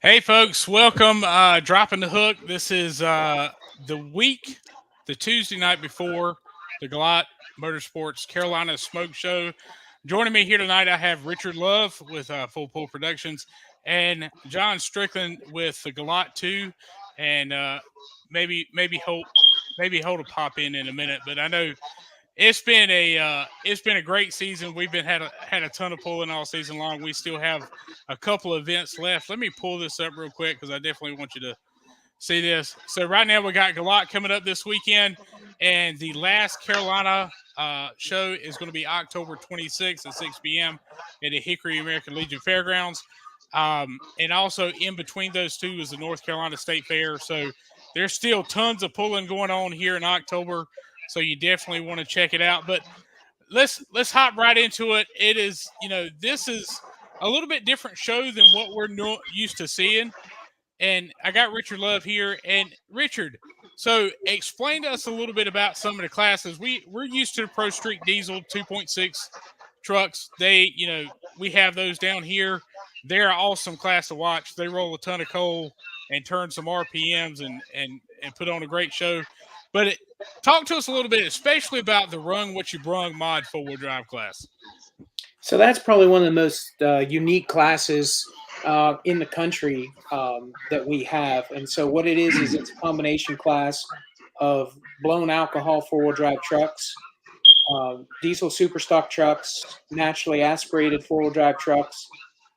Hey, folks, welcome. Dropping the hook. This is the Tuesday night before the Galot Motorsports Carolina Smoke Show. Joining me here tonight, I have Richard Love with Full Pull Productions and John Strickland with the Galot 2, and maybe Holt to pop in a minute. But I know it's been a great season. We've been had a ton of pulling all season long. We still have a couple of events left. Let me pull this up real quick because I definitely want you to see this. So right now we got Galot coming up this weekend, and the last Carolina show is going to be October 26th at 6 p.m. at the Hickory American Legion Fairgrounds. And also in between those two is the North Carolina State Fair. So there's still tons of pulling going on here in October. So you definitely want to check it out. But let's hop right into it. It is, this is a little bit different show than what we're used to seeing. And I got Richard Love here. And Richard, so explain to us a little bit about some of the classes. We're used to the Pro Street Diesel 2.6 trucks. We have those down here. They're an awesome class to watch. They roll a ton of coal and turn some RPMs and put on a great show. But talk to us a little bit, especially about the Run What You Brung mod 4-wheel drive class. So that's probably one of the most unique classes in the country that we have. And so what it is it's a combination class of blown alcohol 4-wheel drive trucks, diesel super stock trucks, naturally aspirated 4-wheel drive trucks,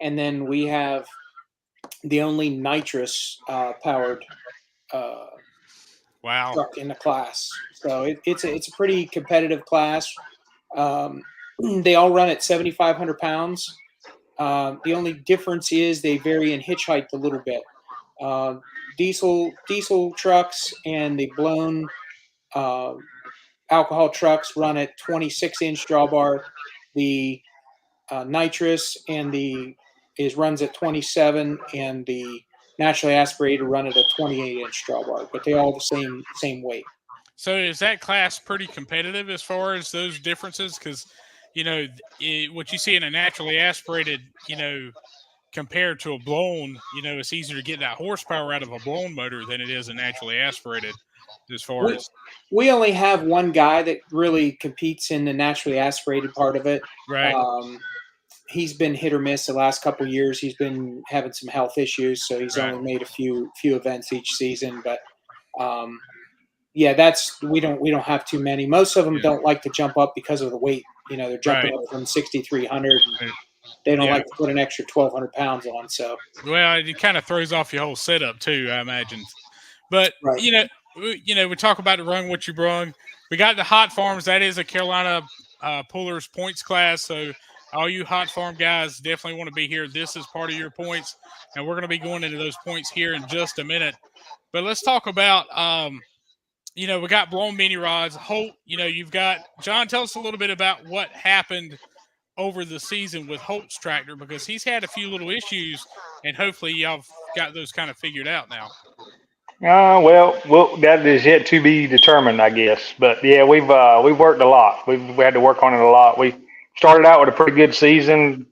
and then we have the only nitrous powered Wow. truck in the class. So it's a pretty competitive class. They all run at 7,500 pounds. The only difference is they vary in hitch height a little bit. Diesel trucks and the blown alcohol trucks run at 26-inch drawbar. The nitrous and the runs at 27, and the naturally aspirated run at a 28-inch drawbar. But they all the same weight. So is that class pretty competitive as far as those differences? Because what you see in a naturally aspirated, compared to a blown, it's easier to get that horsepower out of a blown motor than it is a naturally aspirated. As far as we only have one guy that really competes in the naturally aspirated part of it. Right. He's been hit or miss the last couple of years. He's been having some health issues, so he's only made a few events each season. But we don't have too many. Most of them don't like to jump up because of the weight. They're jumping up from 6,300. They don't like to put an extra 1,200 pounds on. So it kind of throws off your whole setup too, I imagine. But we talk about the Run What You Brung. We got the Hot Farms. That is a Carolina Pullers points class. So all you Hot Farm guys definitely want to be here. This is part of your points, and we're going to be going into those points here in just a minute. But let's talk about, we got blown mini rods. Holt, you've got John. Tell us a little bit about what happened over the season with Holt's tractor, because he's had a few little issues, and hopefully y'all got those kind of figured out now. Well, that is yet to be determined, I guess. But yeah, we've worked a lot. We had to work on it a lot. We started out with a pretty good season,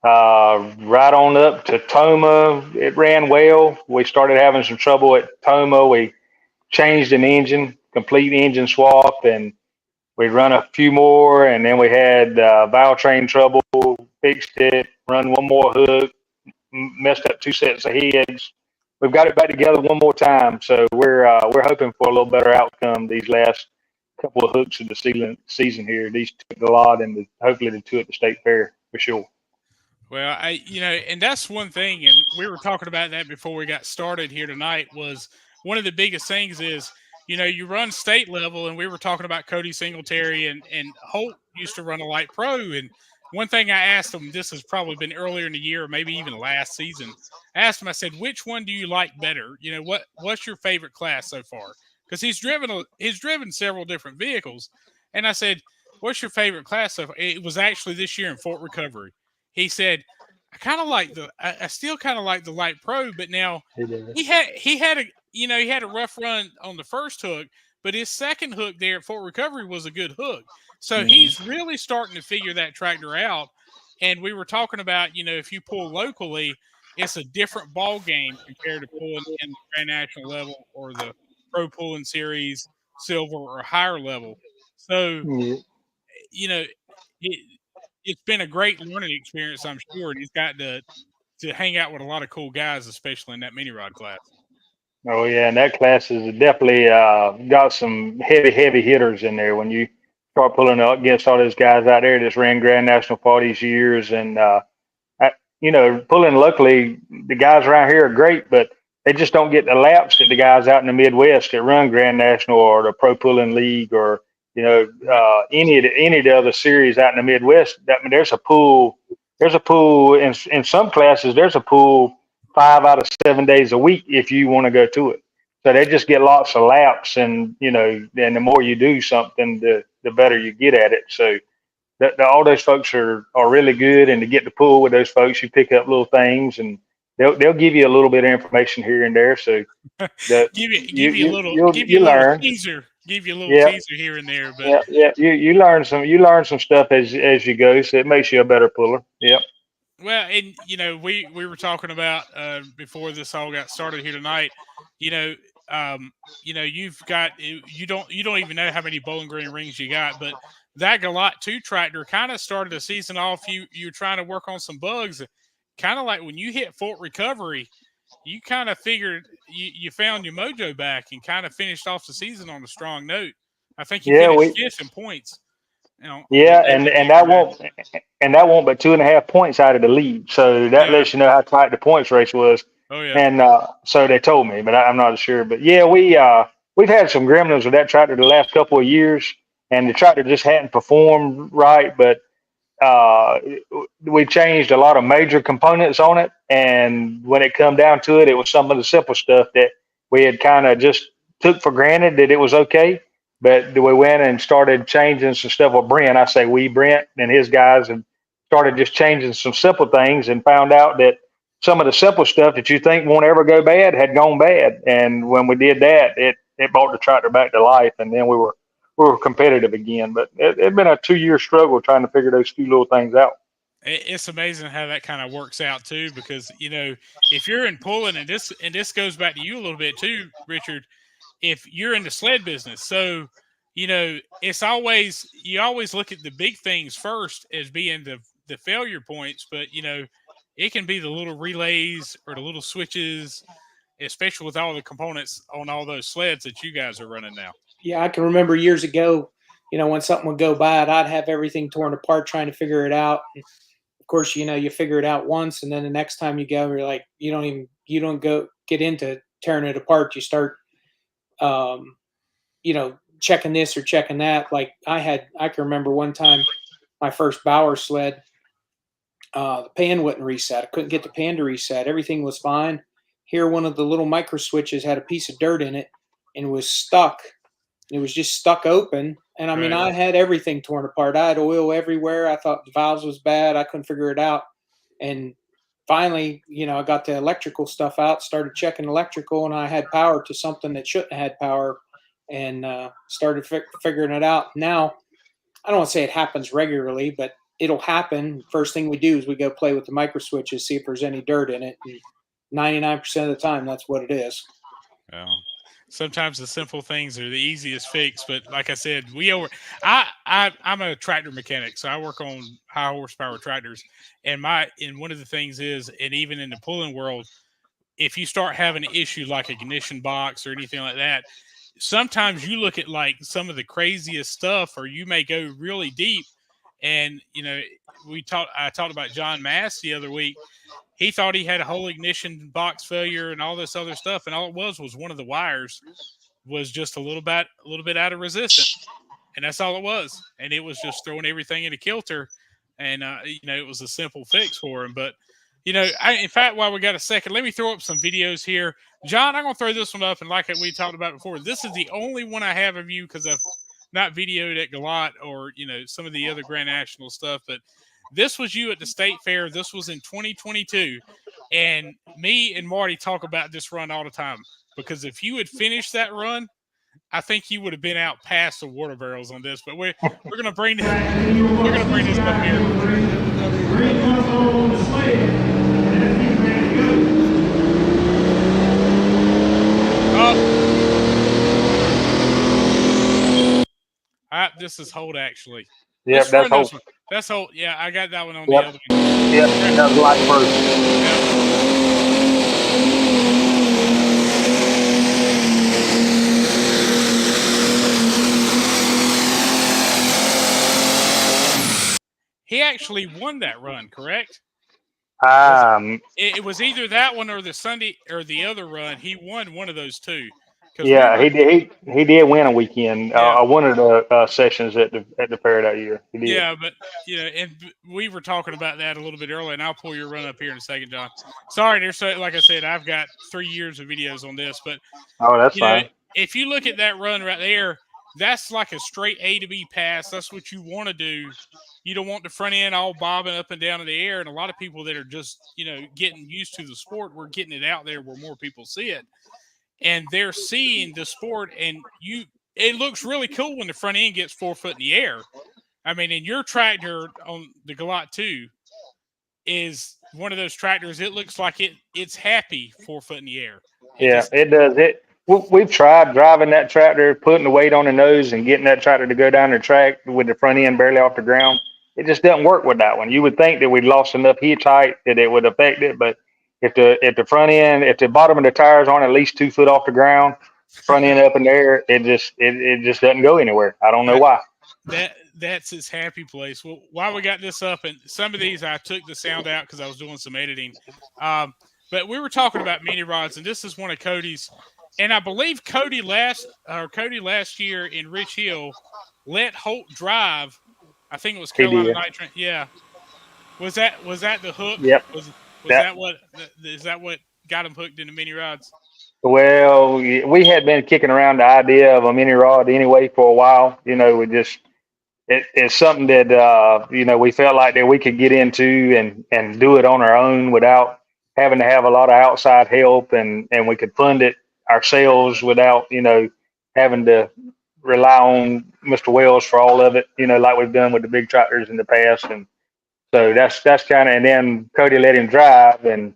right on up to Toma. It ran well. We started having some trouble at Toma. We changed an engine, complete engine swap, and we run a few more. And then we had valve train trouble. Fixed it. Run one more hook. Messed up 2 sets of heads. We've got it back together one more time, so we're hoping for a little better outcome these last couple of hooks of the season here. These two at the lot, and hopefully the two at the state fair for sure. Well, and that's one thing, and we were talking about that before we got started here tonight. Was one of the biggest things is you run state level, and we were talking about Cody Singletary and Holt used to run a light pro, and one thing I asked him, this has probably been earlier in the year, or maybe even last season. I asked him, I said, which one do you like better? What's your favorite class so far? Because he's driven several different vehicles. And I said, what's your favorite class so far? It was actually this year in Fort Recovery. He said, I still kind of like the light pro, but now he had a rough run on the first hook, but his second hook there at Fort Recovery was a good hook. So he's really starting to figure that tractor out. And we were talking about, if you pull locally, it's a different ball game compared to pulling in the Grand National level or the Pro Pulling Series, silver or higher level. So, Yeah. it, it's been a great learning experience, I'm sure, and he's got to hang out with a lot of cool guys, especially in that mini rod class. Oh yeah, and that class is definitely got some heavy hitters in there. When you start pulling up against all those guys out there that's ran Grand National for all these years, and pulling locally, the guys around here are great, but they just don't get the laps that the guys out in the Midwest that run Grand National or the Pro Pulling League or Right. any of the other series out in the Midwest. That I mean, there's a pool. There's a pool in some classes. There's a pool 5 out of 7 days a week if you want to go to it. So they just get lots of laps, and and the more you do something, the better you get at it. So all those folks are really good, and to get to pool with those folks, you pick up little things, and they'll give you a little bit of information here and there. So that give you you a little learn. teaser, give you a little Yeah, teaser here and there. But yeah. You learn some stuff as you go, so it makes you a better puller. Yep. well, and we were talking about before this all got started here tonight. You know, you've got you don't even know how many Bowling Green rings you got, but that Galot 2 tractor kind of started the season off. You're trying to work on some bugs, kind of like when you hit Fort Recovery. You kind of figured you found your mojo back and kind of finished off the season on a strong note. I think you Yeah, finished we fifth in points, on the yeah, debut race. and that won't but 2.5 points out of the lead. So that Yeah. lets you know how tight the points race was. Oh yeah. And so they told me, but I'm not sure. But yeah, we've had some gremlins with that tractor the last couple of years, and the tractor just hadn't performed right. But uh, we changed a lot of major components on it, and when it come down to it, it was some of the simple stuff that we had kind of just took for granted that it was okay. But we went and started changing some stuff with Brent. I say we, Brent and his guys, and started just changing some simple things, and found out that some of the simple stuff that you think won't ever go bad had gone bad. And when we did that, it brought the tractor back to life, and then we were competitive again. But it'd been a 2 year struggle trying to figure those few little things out. It's amazing how that kind of works out too, because if you're in pulling, and this goes back to you a little bit too, Richard. If you're in the sled business, so it's always you always look at the big things first as being the failure points, but it can be the little relays or the little switches, especially with all the components on all those sleds that you guys are running now. Yeah, I can remember years ago, when something would go bad, I'd have everything torn apart trying to figure it out. Of course, you figure it out once, and then the next time you go, you're like, you don't go get into tearing it apart. You start, um, checking this or checking that. Like I can remember one time my first Bauer sled, the pan wouldn't reset. I couldn't get the pan to reset. Everything was fine. Here, one of the little micro switches had a piece of dirt in it and was stuck. It was just stuck open. And I mean, Right. I had everything torn apart. I had oil everywhere. I thought the valves was bad. I couldn't figure it out. And finally, I got the electrical stuff out, started checking electrical, and I had power to something that shouldn't have had power, and started figuring it out. Now, I don't want to say it happens regularly, but it'll happen. First thing we do is we go play with the micro switches, see if there's any dirt in it. And 99% of the time, that's what it is. Well, sometimes the simple things are the easiest fix, but like I said, I'm a tractor mechanic, so I work on high horsepower tractors, and one of the things is, and even in the pulling world, if you start having an issue like ignition box or anything like that, sometimes you look at like some of the craziest stuff, or you may go really deep. And I talked about John Mass the other week. He thought he had a whole ignition box failure and all this other stuff, and all it was one of the wires was just a little bit out of resistance, and that's all it was. And it was just throwing everything in a kilter, and it was a simple fix for him. But in fact, while we got a second, let me throw up some videos here. John, I'm gonna throw this one up, and like we talked about before, this is the only one I have of you because I've not videoed at Galot or some of the other Grand National stuff, but this was you at the state fair. This was in 2022, and me and Marty talk about this run all the time, because if you had finished that run, I think you would have been out past the water barrels on this. But we're gonna bring this up here. This is Holt actually. Yep, Let's that's run this Holt. one. That's Holt. Yeah, I got that one on Yep. the other one. Yep, that was light first. He actually won that run, correct? Yep. It was either that one or the Sunday or the other run. He won one of those two. Because we Yeah, were, he did win a weekend. yeah, One of the sessions at the fair that year. He did. yeah, but and we were talking about that a little bit earlier, and I'll pull your run up here in a second, John. Sorry, there's like I said, I've got 3 years of videos on this, but Oh, that's fine. if you look at that run right there, that's like a straight A to B pass. That's what you want to do. You don't want the front end all bobbing up and down in the air. And a lot of people that are just, getting used to the sport, we're getting it out there where more people see it. And they're seeing the sport, and it looks really cool when the front end gets 4 foot in the air. I mean, and your tractor on the Galot 2 is one of those tractors. It looks like it's happy 4 foot in the air. It does. We've tried driving that tractor, putting the weight on the nose, and getting that tractor to go down the track with the front end barely off the ground. It just doesn't work with that one. You would think that we'd lost enough hitch height that it would affect it, but if the front end, if the bottom of the tires aren't at least 2 foot off the ground, front end up in the air, it just doesn't go anywhere. I don't know why. That's its happy place. Well, while we got this up, and some of these I took the sound out because I was doing some editing. But we were talking about mini rods, and this is one of Cody's. And I believe Cody last year in Rich Hill let Holt drive. I think it was Carolina Night. Yeah. Was that the hook? Yep. Was that what is that what got him hooked into mini rods? Well, we had been kicking around the idea of a mini rod anyway for a while. It's something that we felt like that we could get into and do it on our own without having to have a lot of outside help, and we could fund it ourselves without having to rely on Mr. Wells for all of it, like we've done with the big tractors in the past. And so that's kind of, and then Cody let him drive, and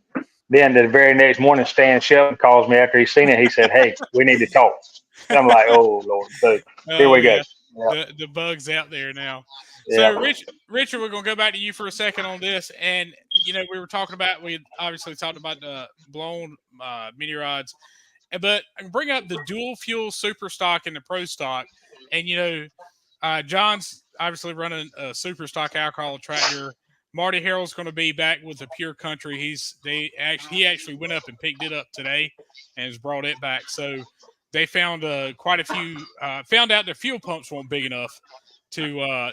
then the very next morning Stan Shelton calls me after he's seen it. He said, "Hey, we need to talk." And I'm like, "Oh Lord!" So here we go. Yeah. The bug's out there now. Yeah. So, Richard, we're going to go back to you for a second on this. And, we were talking about, we obviously talked about the blown mini rods, but I can bring up the dual fuel super stock and the pro stock. And, John's obviously running a super stock alcohol tractor. Marty Harrell's going to be back with the Pure Country. He actually went up and picked it up today and has brought it back. So, they found quite a few. Found out their fuel pumps weren't big enough to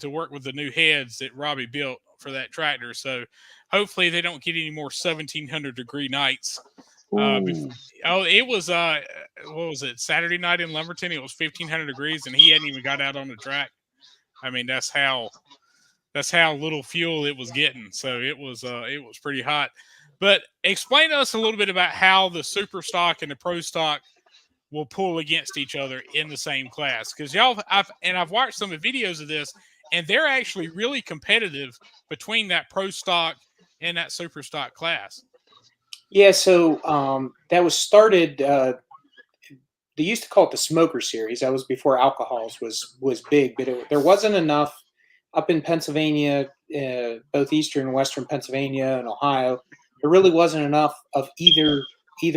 work with the new heads that Robbie built for that tractor. So hopefully they don't get any more 1,700-degree nights. It was what was it? Saturday night in Lumberton. It was 1,500 degrees, and he hadn't even got out on the track. I mean, that's how little fuel it was getting. So it was pretty hot. But explain to us a little bit about how the super stock and the pro stock will pull against each other in the same class, because I've watched some of the videos of this, and they're actually really competitive between that pro stock and that super stock class. Yeah, so that was started. They used to call it the Smoker Series. That was before alcohols was big, but there wasn't enough up in Pennsylvania, both eastern and western Pennsylvania and Ohio. There really wasn't enough of either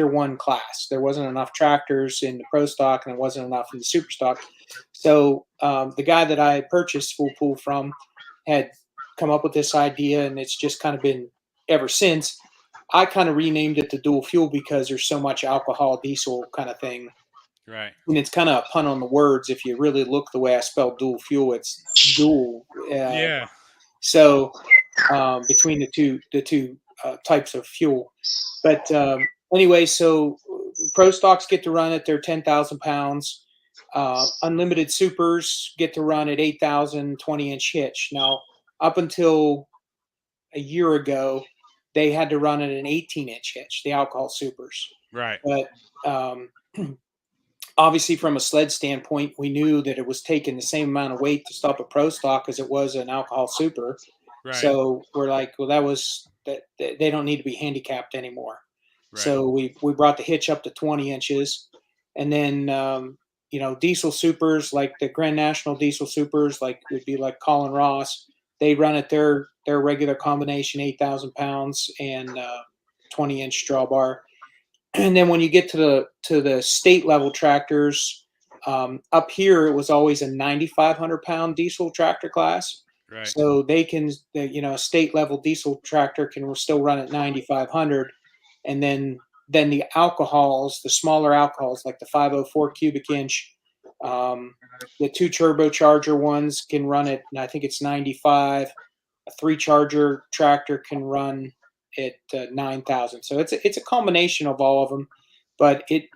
one class. There wasn't enough tractors in the pro stock, and there wasn't enough in the super stock. So the guy that I purchased Full Pool from had come up with this idea, and it's just kind of been ever since. I kind of renamed it the dual fuel because there's so much alcohol diesel kind of thing. Right. And it's kind of a pun on the words. If you really look the way I spelled dual fuel, it's dual. Yeah. So between the two types of fuel, but anyway, so pro stocks get to run at their 10,000 pounds. Unlimited supers get to run at 8,000 20-inch hitch. Now, up until a year ago, they had to run at an 18-inch hitch, the alcohol supers. Right. But obviously, from a sled standpoint, we knew that it was taking the same amount of weight to stop a pro stock as it was an alcohol super. Right. So we're like, well, that they don't need to be handicapped anymore. Right. So we brought the hitch up to 20 inches, and then diesel supers like the Grand National diesel supers, like would be like Colin Ross. They run at their regular combination, 8,000 pounds and 20-inch drawbar. And then when you get to the state level tractors, up here it was always a 9,500 pound diesel tractor class. Right. So they can, a state level diesel tractor can still run at 9,500, and then the alcohols, the smaller alcohols like the 504 cubic inch, the 2 turbocharger ones can run at, I think it's 95. A 3 charger tractor can run at 9,000. So it's a combination of all of them, but it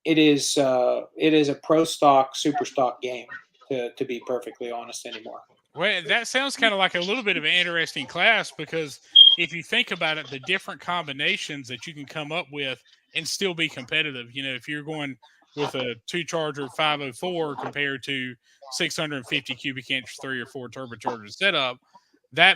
is a pro stock, super stock game, to be perfectly honest anymore. Well, that sounds kind of like a little bit of an interesting class, because if you think about it, the different combinations that you can come up with and still be competitive. If you're going with a 2 charger 504 compared to 650 cubic inch 3 or 4 turbocharger setup, that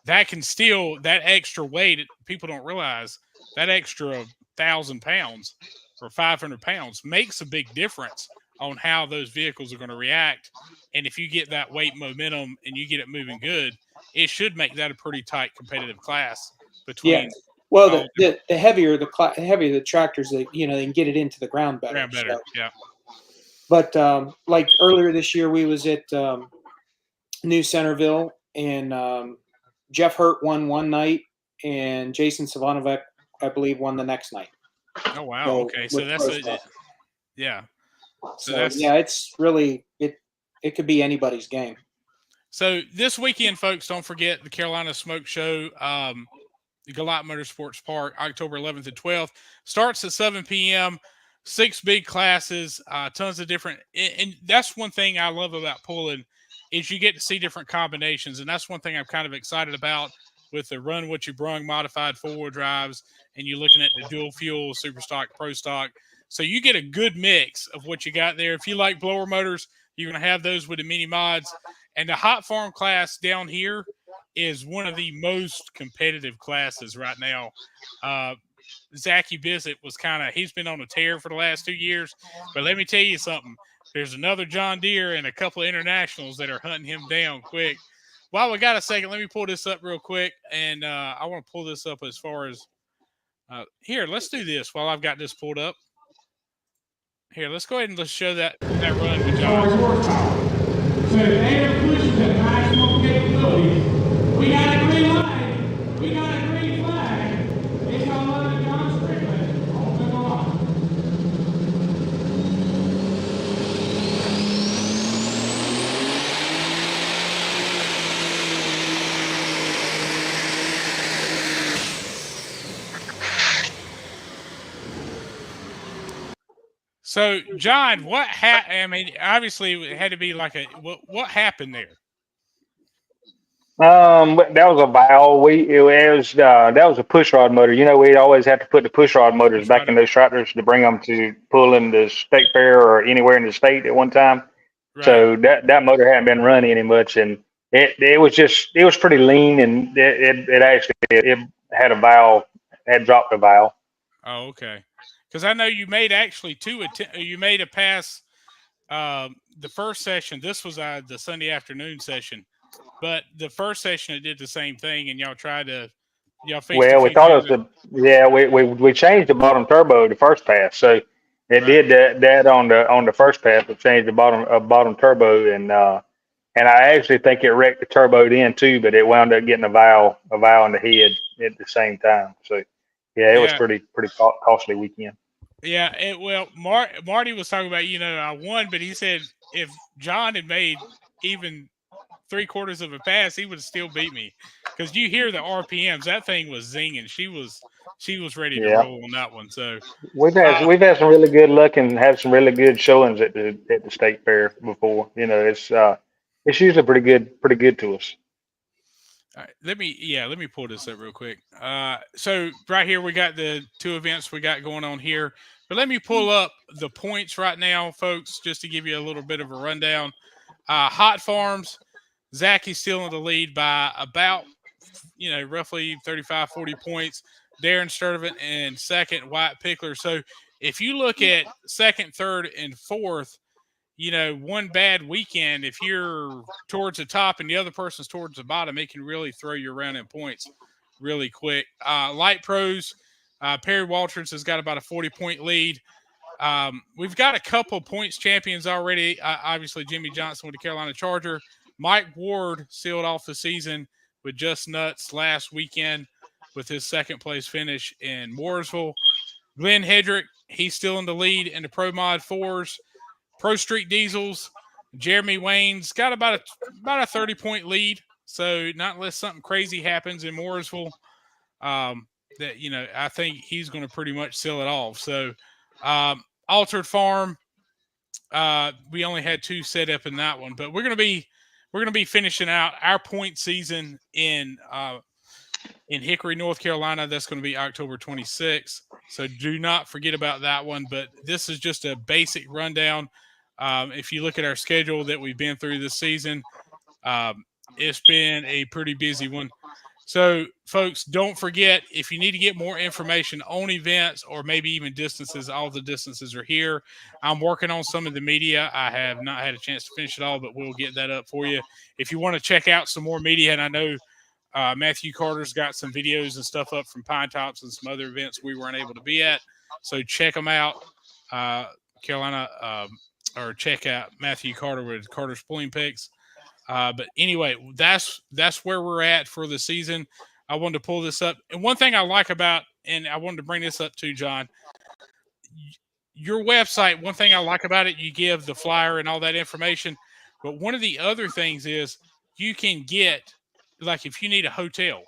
extra weight, people don't realize that extra 1,000 pounds or 500 pounds makes a big difference on how those vehicles are going to react. And if you get that weight momentum and you get it moving good, it should make that a pretty tight competitive class between. Yeah. Well, the heavier the tractors, they can get it into the ground better. So. Yeah. But like earlier this year, we was at New Centerville, and Jeff Hurt won one night, and Jason Savanovic, I believe, won the next night. Oh wow! So, okay, so that's yeah. So it's really it could be anybody's game. So this weekend, folks, don't forget the Carolina Smoke Show, the Galot Motorsports Park, October 11th and 12th. Starts at 7 p.m. 6 big classes, tons of different, and that's one thing I love about pulling is you get to see different combinations, and that's one thing I'm kind of excited about with the Run What You Brung modified 4-wheel drives, and you're looking at the dual fuel, super stock, pro stock. So you get a good mix of what you got there. If you like blower motors, you're going to have those with the mini mods. And the hot farm class down here is one of the most competitive classes right now. Zachy Bissett he's been on a tear for the last 2 years. But let me tell you something. There's another John Deere and a couple of internationals that are hunting him down quick. While we got a second, let me pull this up real quick. And I want to pull this up as far as here. Let's do this while I've got this pulled up. Here, let's go ahead and let's show that run with John. So if they ever push the maximum capability, we got a green line. We got a green flag. It's on London John Strickland. Open the line. So, John, what happened? I mean, obviously, it had to be like what happened there? That was a valve. That was a push rod motor. We always have to put the push rod motors back in those tractors to bring them to pull in the state fair or anywhere in the state at one time. Right. So that motor hadn't been running any much, and it was pretty lean, and it had a valve, had dropped a valve. Oh, okay. Because I know you made actually you made a pass the first session. This was the Sunday afternoon session, but the first session it did the same thing, and y'all tried to Well, we thought it was we changed the bottom turbo the first pass, so it did that on the first pass. It changed the bottom turbo, and I actually think it wrecked the turbo then too, but it wound up getting a valve in the head at the same time. So it was pretty costly weekend. Yeah, Marty was talking about, I won, but he said if John had made even 3/4 of a pass, he would have still beat me. Because you hear the RPMs, that thing was zinging. She was ready to roll on that one. So we've had some really good luck and had some really good showings at the state fair before. It's usually pretty good to us. All right, let me pull this up real quick. So right here we got the 2 events we got going on here, but let me pull up the points right now, folks, just to give you a little bit of a rundown. Hot Farms, Zachy's still in the lead by about, roughly 35, 40 points. Darren Sturtevant in second, Wyatt Pickler. So if you look at second, third, and fourth, one bad weekend, if you're towards the top and the other person's towards the bottom, it can really throw you around in points really quick. Light Pros, Perry Walters has got about a 40-point lead. We've got a couple points champions already. Obviously, Jimmy Johnson with the Carolina Charger. Mike Ward sealed off the season with Just Nuts last weekend with his second-place finish in Mooresville. Glenn Hedrick, he's still in the lead in the Pro Mod 4s. Pro Street Diesels, Jeremy Wayne's got about a 30-point lead. So not unless something crazy happens in Mooresville, I think he's going to pretty much seal it off. So Altered Farm, we only had 2 set up in that one, but we're going to be finishing out our point season in Hickory, North Carolina. That's going to be October 26th. So do not forget about that one. But this is just a basic rundown. If you look at our schedule that we've been through this season, it's been a pretty busy one. So, folks, don't forget, if you need to get more information on events or maybe even distances, all the distances are here. I'm working on some of the media. I have not had a chance to finish it all, but we'll get that up for you. If you want to check out some more media, and I know Matthew Carter's got some videos and stuff up from Pine Tops and some other events we weren't able to be at, so check them out. Carolina, or check out Matthew Carter with Carter's Pulling Picks. But anyway, that's where we're at for the season. I wanted to pull this up. And one thing I like about, and I wanted to bring this up too, John, your website, one thing I like about it, you give the flyer and all that information. But one of the other things is you can get, like if you need a hotel,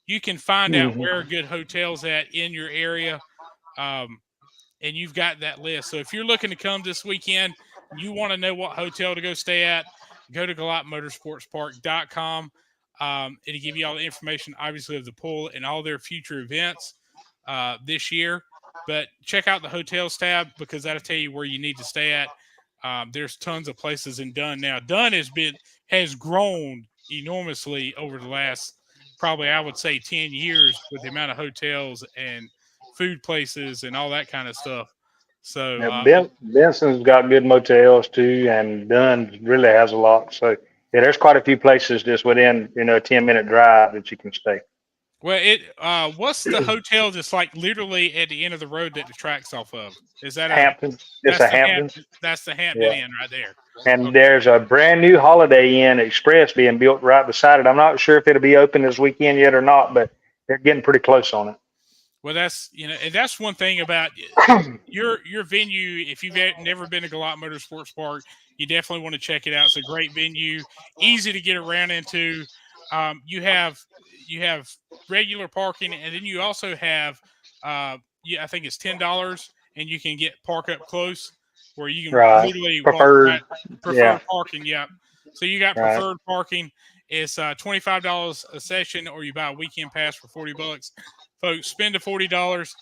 you can find out where a good hotel's at in your area. And you've got that list. So if you're looking to come this weekend, you want to know what hotel to go stay at, go to GalotMotorsportsPark.com. It'll give you all the information, obviously, of the pool and all their future events this year. But check out the hotels tab because that'll tell you where you need to stay at. There's tons of places in Dunn now. Dunn has grown enormously over the last, probably I would say 10 years with the amount of hotels and food places and all that kind of stuff. So Benson's got good motels too, and Dunn really has a lot. So yeah, there's quite a few places just within a 10-minute drive that you can stay. Well, what's the hotel that's like literally at the end of the road that the track's off of? Is that Hampton? It's a Hampton. That's the Hampton Inn right there. And there's a brand new Holiday Inn Express being built right beside it. I'm not sure if it'll be open this weekend yet or not, but they're getting pretty close on it. Well, that's and that's one thing about your venue. If you've never been to Galot Motorsports Park, you definitely want to check it out. It's a great venue, easy to get around into. You have regular parking, and then you also have I think it's $10, and you can get park up close where you can literally preferred parking. Yeah, so you got preferred parking. It's $25 a session, or you buy a weekend pass for $40. Folks, spend the $40.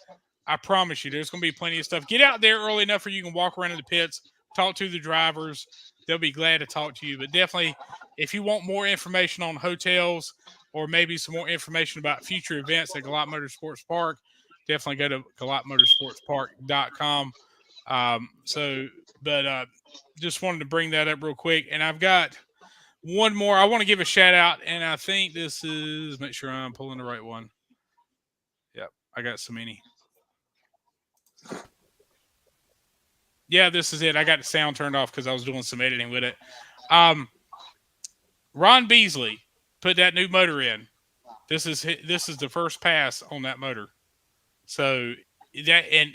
I promise you, there's going to be plenty of stuff. Get out there early enough where you can walk around in the pits, talk to the drivers. They'll be glad to talk to you. But definitely, if you want more information on hotels or maybe some more information about future events at Galot Motorsports Park, definitely go to GalotMotorsportsPark.com. Just wanted to bring that up real quick. And I've got one more. I want to give a shout out, and I think this is, make sure I'm pulling the right one. Yep, I got so many. Yeah, this is it. I got the sound turned off because I was doing some editing with it. Ron Beasley put that new motor in. This is the first pass on that motor. So that, and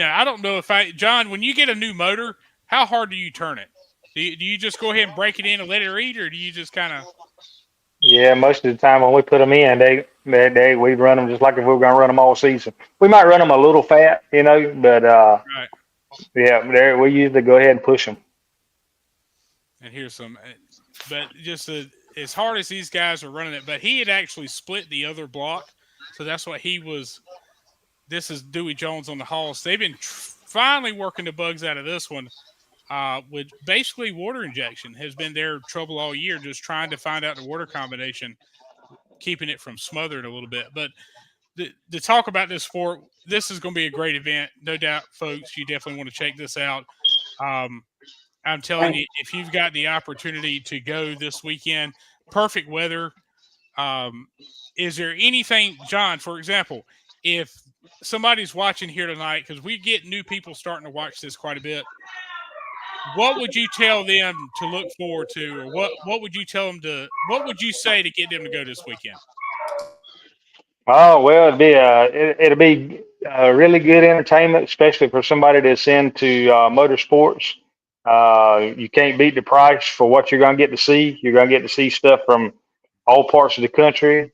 I don't know John, when you get a new motor, how hard do you turn it? Do you just go ahead and break it in and let it read, or do you just kind of? Yeah, most of the time when we put them in, we run them just like if we were going to run them all season. We might run them a little fat, but right. Yeah, we usually go ahead and push them. And here's some, but just as hard as these guys are running it, but he had actually split the other block, so that's what he was. This is Dewey Jones on the Halls. They've been finally working the bugs out of this one. With basically water injection has been their trouble all year, just trying to find out the water combination, keeping it from smothering a little bit. But to talk about this sport. This is going to be a great event, no doubt, folks. You definitely want to check this out. I'm telling you, if you've got the opportunity to go this weekend, perfect weather. Is there anything, John, for example, if somebody's watching here tonight, because we get new people starting to watch this quite a bit, what would you tell them to look forward to, or what would you tell them to, what would you say to get them to go this weekend? Oh well, it'll be really good entertainment, especially for somebody that's into motorsports. You can't beat the price for what you're going to get to see. You're going to get to see stuff from all parts of the country.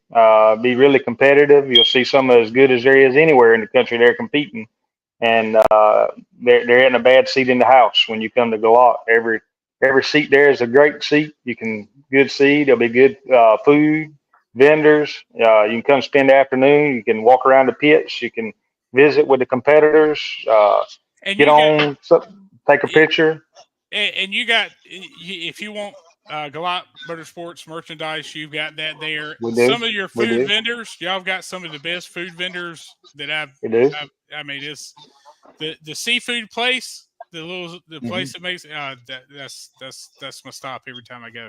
Be really competitive. You'll see some as good as there is anywhere in the country. They're competing, and they're in a bad seat in the house when you come to Galot. Every seat there is a great seat. You can good seat. There'll be good food, vendors. You can come spend the afternoon. You can walk around the pits. You can visit with the competitors. And Get on, take a picture. And you got, if you want Galot Motorsports merchandise, you've got that there. We do. Some of your food vendors, y'all have got some of the best food vendors that We do. I mean, it's the seafood place, the place that makes that's my stop every time I go.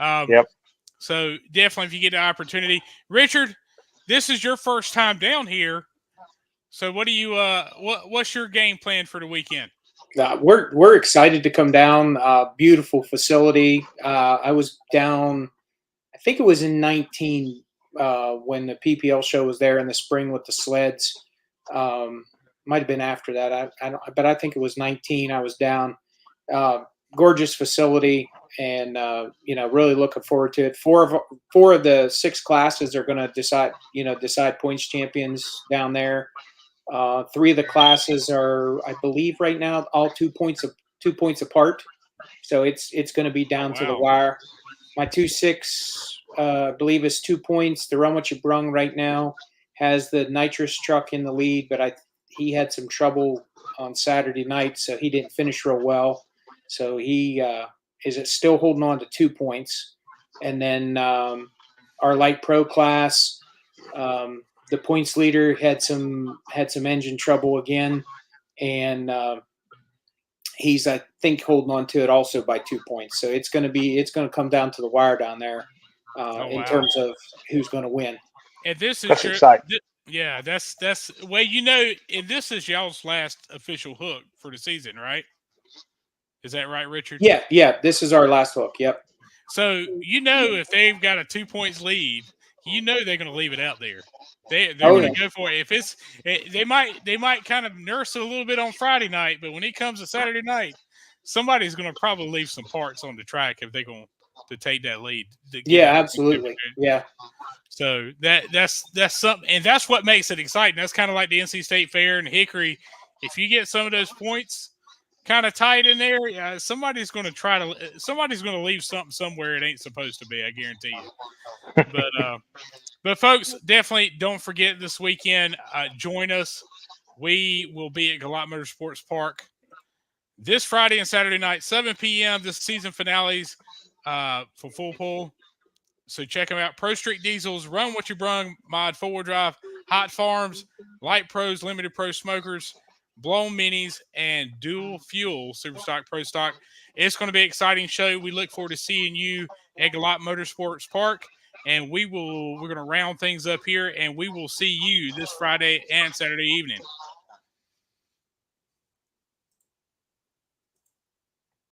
Yep. So definitely, if you get the opportunity, Richard, this is your first time down here. So what do you what's your game plan for the weekend? We're excited to come down. Beautiful facility. I was down, I think it was in 19 when the PPL show was there in the spring with the sleds. Might have been after that. I don't, but I think it was 19. I was down. Gorgeous facility, and really looking forward to it. Four of the 6 classes are going to decide points champions down there. 3 of the classes are, I believe, right now all 2 points apart. So it's going to be down to the wire. My 2-6, I believe, is 2 points. The Run What You Brung right now has the nitrous truck in the lead, but he had some trouble on Saturday night, so he didn't finish real well. So he is still holding on to 2 points. And then our light pro class. The points leader had some engine trouble again, and he's, I think, holding on to it also by 2 points. So it's going to come down to the wire down there in terms of who's going to win. And this is exciting. Yeah, that's well, and this is y'all's last official hook for the season, right? Is that right, Richard? Yeah. This is our last hook. Yep. So if they've got a 2 points lead, they're going to leave it out there. They're going to go for it. If they might kind of nurse it a little bit on Friday night, but when it comes to Saturday night, somebody's going to probably leave some parts on the track if they're going to take that lead. Yeah, absolutely. Yeah. So that's something, and that's what makes it exciting. That's kind of like the NC State Fair and Hickory. If you get some of those points kind of tight in there, somebody's going to leave something somewhere it ain't supposed to be. I guarantee you. But folks, definitely don't forget this weekend. Join us. We will be at Galot Motorsports Park this Friday and Saturday night, 7 p.m. This season finales for full pull. So check them out. Pro Street Diesels, Run What You Brung, Mod 4-wheel drive, Hot Farms, Light Pros, Limited Pro Smokers, Blown Minis, and Dual Fuel Super Stock Pro Stock. It's going to be an exciting show. We look forward to seeing you at Galot Motorsports Park. And we're going to round things up here, and we will see you this Friday and Saturday evening.